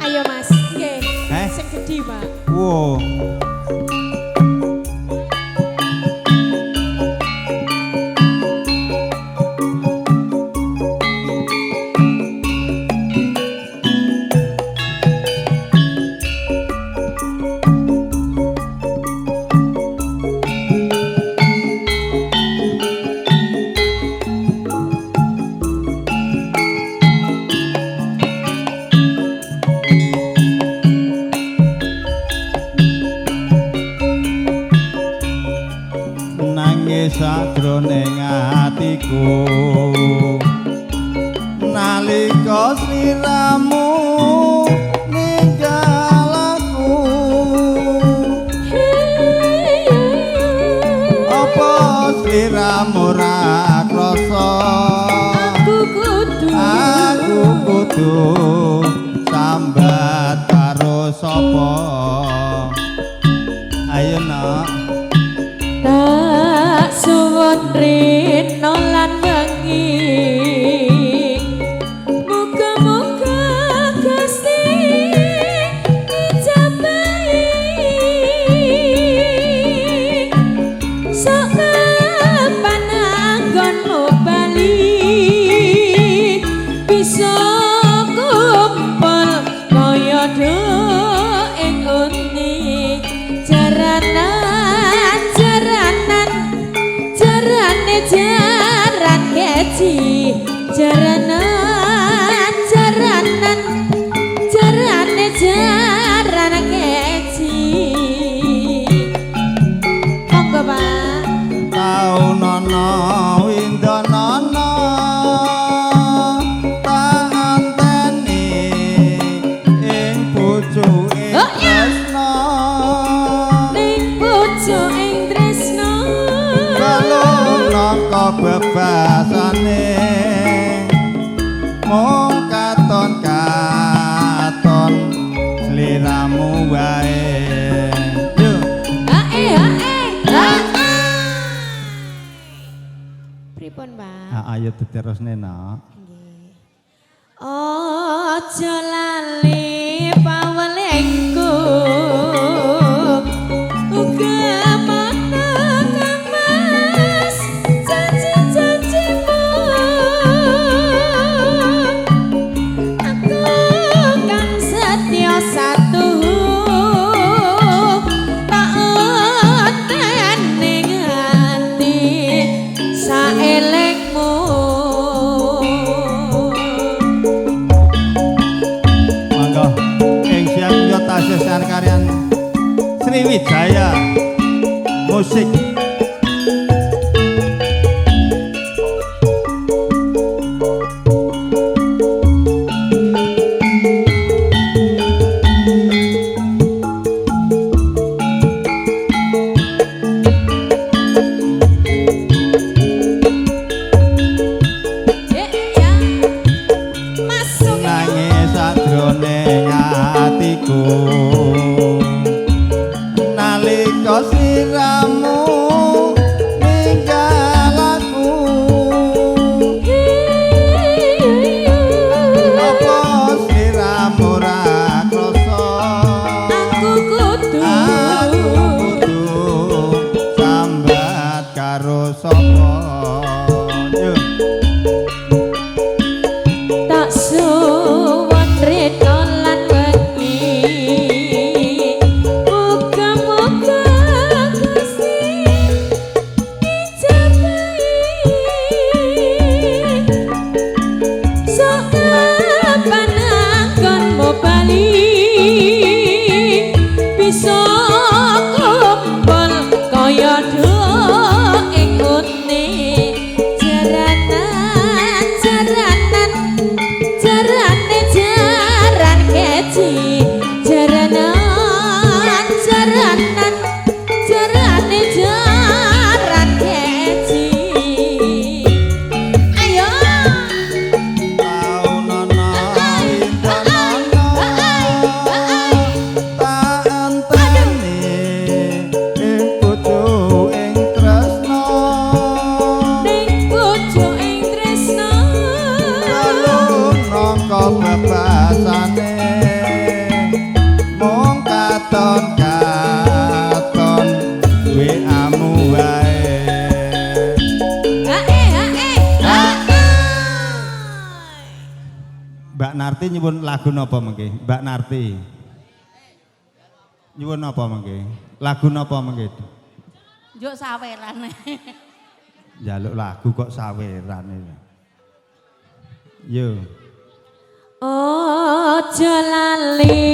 Ayo Mas, nggih. Sing gedhi, Pak. Wow. Sajroning atiku nalika sliramu ninggal aku apa sliramu ra krasa aku kudu sambat karo sapa ayo nak suwun rino lan wengi muga-muga Gusti ijabahi sok kapan anggonmu bali bisa kumpul kaya duk ing undi jaranan jaran keci jaranan jarane jaran keci monggo Pak tau nono windonono tak anteni ing pucuke tresno ning pucuke tresno bebasane mung katon-katon sliramu wae yo pripun Pak ayo diterusne nak nggih aja lali pawelengku karyan Sriwijaya musik nangis sajroning atiku nalika sliramu ninggal aku apa sliramu ra krasa aku kudu sambat karo sapa yo tak suwun rino lan wengi muga-muga Gusti ijabahi sok kapan anggonmu bali bisa kumpul kaya duk ing undi jaranan jarane jaran keci jaranan jarane jaran keci ayo tau nono windonono tak anteni ing pucuk ing tresno ning pucuk ing tresno nangka bebasane Narti nyuwun lagu napa mengke? Mbak Narti. Nyuwun napa mengke? Lagu napa mengke? Njuk saweran. Njaluk lagu kok saweran iki. Yo. Ojo lali